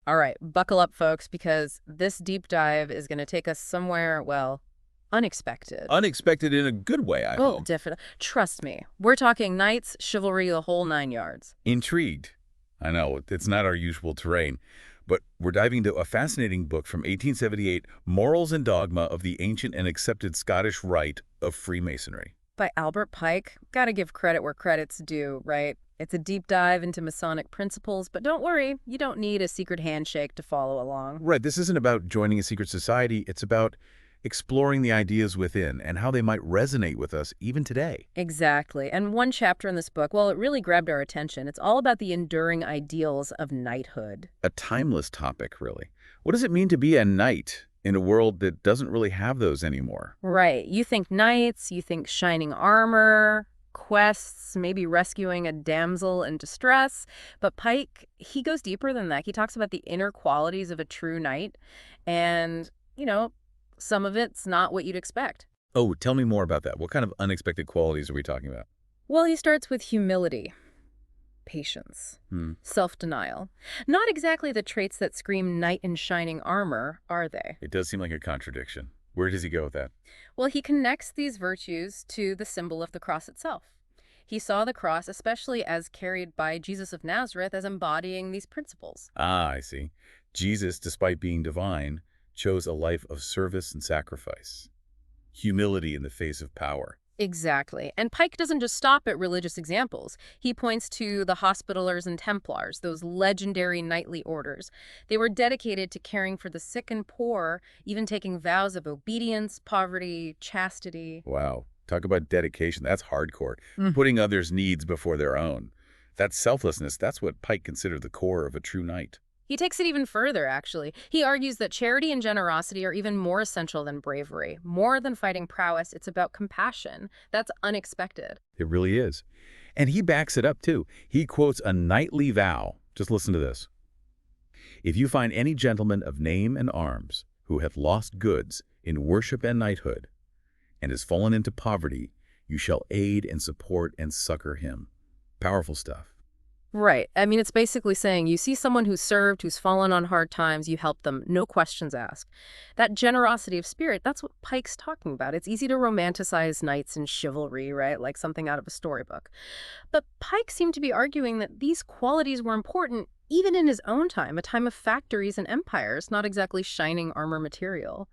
All right, buckle up, folks, because this deep dive is going to take us somewhere, well, unexpected. Unexpected in a good way, I Oh, hope. definitely. Trust me. We're talking knights, chivalry, the whole nine yards. Intrigued. I know, it's not our usual terrain, but we're diving into a fascinating book from 1878, Morals and Dogma of the Ancient and Accepted Scottish Rite of Freemasonry. By Albert Pike. Gotta give credit where credit's due, right? It's a deep dive into Masonic principles, but don't worry, you don't need a secret handshake to follow along. Right, this isn't about joining a secret society, it's about exploring the ideas within and how they might resonate with us even today. Exactly. And one chapter in this book, well, it really grabbed our attention. It's all about the enduring ideals of knighthood. A timeless topic, really. What does it mean to be a knight in a world that doesn't really have those anymore? Right. You think knights, you think shining armor, quests, maybe rescuing a damsel in distress. But Pike, he goes deeper than that. He talks about the inner qualities of a true knight. And, some of it's not what you'd expect. Oh, tell me more about that. What kind of unexpected qualities are we talking about? Well, he starts with humility, patience, Hmm. self-denial. Not exactly the traits that scream knight in shining armor, are they? It does seem like a contradiction. Where does he go with that? Well, he connects these virtues to the symbol of the cross itself. He saw the cross, especially as carried by Jesus of Nazareth, as embodying these principles. Ah, I see. Jesus, despite being divine, chose a life of service and sacrifice. Humility in the face of power. Exactly. And Pike doesn't just stop at religious examples. He points to the Hospitallers and Templars, those legendary knightly orders. They were dedicated to caring for the sick and poor, even taking vows of obedience, poverty, chastity. Wow. Talk about dedication. That's hardcore. Mm. Putting others' needs before their own. That selflessness, that's what Pike considered the core of a true knight. He takes it even further, actually. He argues that charity and generosity are even more essential than bravery. More than fighting prowess, it's about compassion. That's unexpected. It really is. And he backs it up, too. He quotes a knightly vow. Just listen to this. If you find any gentleman of name and arms who hath lost goods in worship and knighthood, and has fallen into poverty, you shall aid and support and succor him. Powerful stuff. Right. I mean, it's basically saying you see someone who's served, who's fallen on hard times, you help them, no questions asked. That generosity of spirit, that's what Pike's talking about. It's easy to romanticize knights and chivalry, right? Like something out of a storybook. But Pike seemed to be arguing that these qualities were important even in his own time, a time of factories and empires, not exactly shining armor material.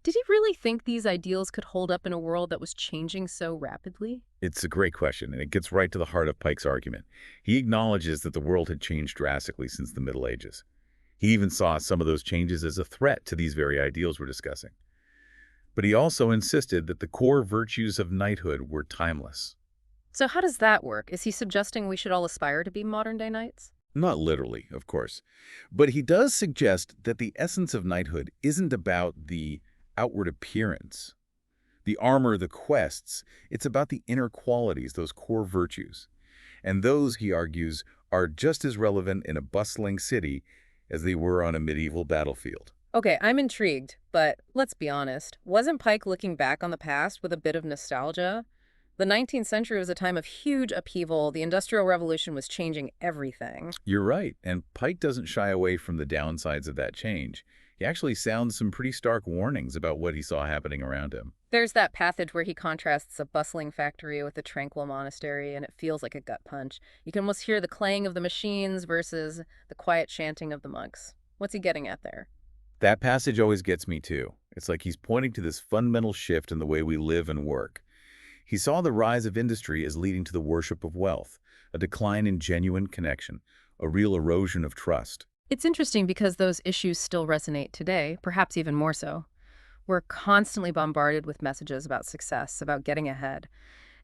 Did he really think these ideals could hold up in a world that was changing so rapidly? It's a great question, and it gets right to the heart of Pike's argument. He acknowledges that the world had changed drastically since the Middle Ages. He even saw some of those changes as a threat to these very ideals we're discussing. But he also insisted that the core virtues of knighthood were timeless. So how does that work? Is he suggesting we should all aspire to be modern-day knights? Not literally, of course. But he does suggest that the essence of knighthood isn't about the outward appearance, the armor, the quests. It's about the inner qualities, those core virtues. And those, he argues, are just as relevant in a bustling city as they were on a medieval battlefield. Okay, I'm intrigued, but let's be honest. Wasn't Pike looking back on the past with a bit of nostalgia? The 19th century was a time of huge upheaval. The Industrial Revolution was changing everything. You're right, and Pike doesn't shy away from the downsides of that change. He actually sounds some pretty stark warnings about what he saw happening around him. There's that passage where he contrasts a bustling factory with a tranquil monastery, and it feels like a gut punch. You can almost hear the clang of the machines versus the quiet chanting of the monks. What's he getting at there? That passage always gets me too. It's like he's pointing to this fundamental shift in the way we live and work. He saw the rise of industry as leading to the worship of wealth, a decline in genuine connection, a real erosion of trust. It's interesting because those issues still resonate today, perhaps even more so. We're constantly bombarded with messages about success, about getting ahead.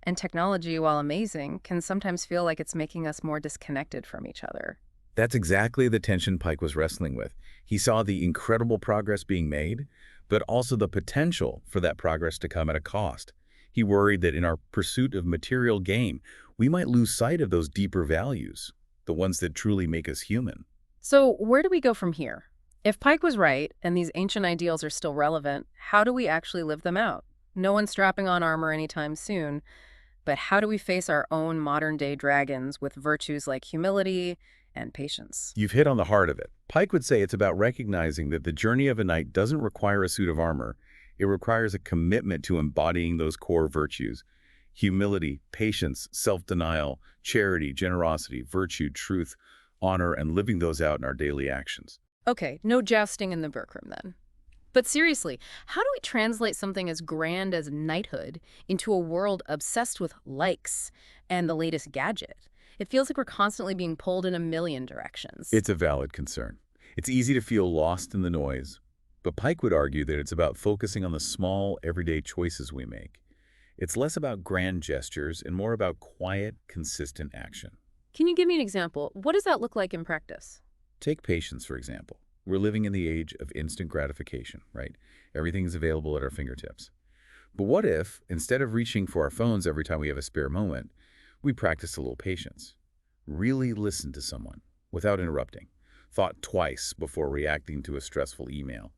And technology, while amazing, can sometimes feel like it's making us more disconnected from each other. That's exactly the tension Pike was wrestling with. He saw the incredible progress being made, but also the potential for that progress to come at a cost. He worried that in our pursuit of material gain, we might lose sight of those deeper values, the ones that truly make us human. So where do we go from here? If Pike was right, and these ancient ideals are still relevant, how do we actually live them out? No one's strapping on armor anytime soon, but how do we face our own modern-day dragons with virtues like humility and patience? You've hit on the heart of it. Pike would say it's about recognizing that the journey of a knight doesn't require a suit of armor. It requires a commitment to embodying those core virtues: humility, patience, self-denial, charity, generosity, virtue, truth, honor, and living those out in our daily actions. Okay, no jousting in the workroom then. But seriously, how do we translate something as grand as knighthood into a world obsessed with likes and the latest gadget? It feels like we're constantly being pulled in a million directions. It's a valid concern. It's easy to feel lost in the noise, but Pike would argue that it's about focusing on the small, everyday choices we make. It's less about grand gestures and more about quiet, consistent action. Can you give me an example? What does that look like in practice? Take patience, for example. We're living in the age of instant gratification, right? Everything's available at our fingertips. But what if, instead of reaching for our phones every time we have a spare moment, we practiced a little patience? Really listen to someone without interrupting. Thought twice before reacting to a stressful email.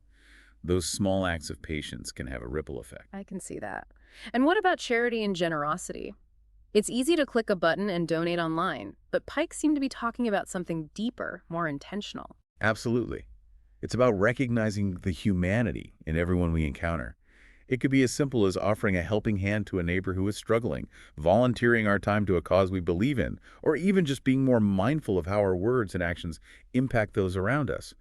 Those small acts of patience can have a ripple effect. I can see that. And what about charity and generosity? It's easy to click a button and donate online, but Pike seemed to be talking about something deeper, more intentional. Absolutely. It's about recognizing the humanity in everyone we encounter. It could be as simple as offering a helping hand to a neighbor who is struggling, volunteering our time to a cause we believe in, or even just being more mindful of how our words and actions impact those around us.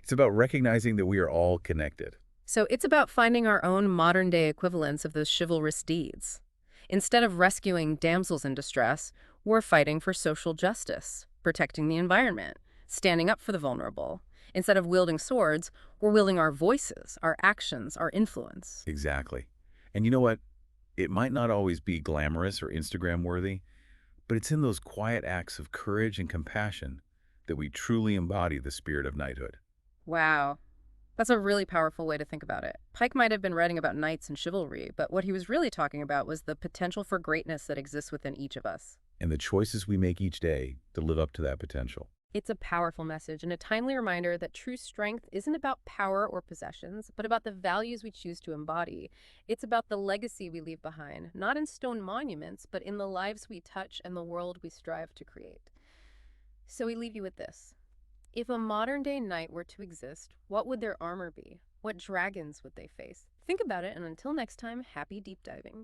It's about recognizing that we are all connected. So it's about finding our own modern-day equivalents of those chivalrous deeds. Instead of rescuing damsels in distress, we're fighting for social justice, protecting the environment, standing up for the vulnerable. Instead of wielding swords, we're wielding our voices, our actions, our influence. Exactly. And you know what? It might not always be glamorous or Instagram worthy, but it's in those quiet acts of courage and compassion that we truly embody the spirit of knighthood. Wow. That's a really powerful way to think about it. Pike might have been writing about knights and chivalry, but what he was really talking about was the potential for greatness that exists within each of us. And the choices we make each day to live up to that potential. It's a powerful message and a timely reminder that true strength isn't about power or possessions, but about the values we choose to embody. It's about the legacy we leave behind, not in stone monuments, but in the lives we touch and the world we strive to create. So we leave you with this. If a modern-day knight were to exist, what would their armor be? What dragons would they face? Think about it, and until next time, happy deep diving.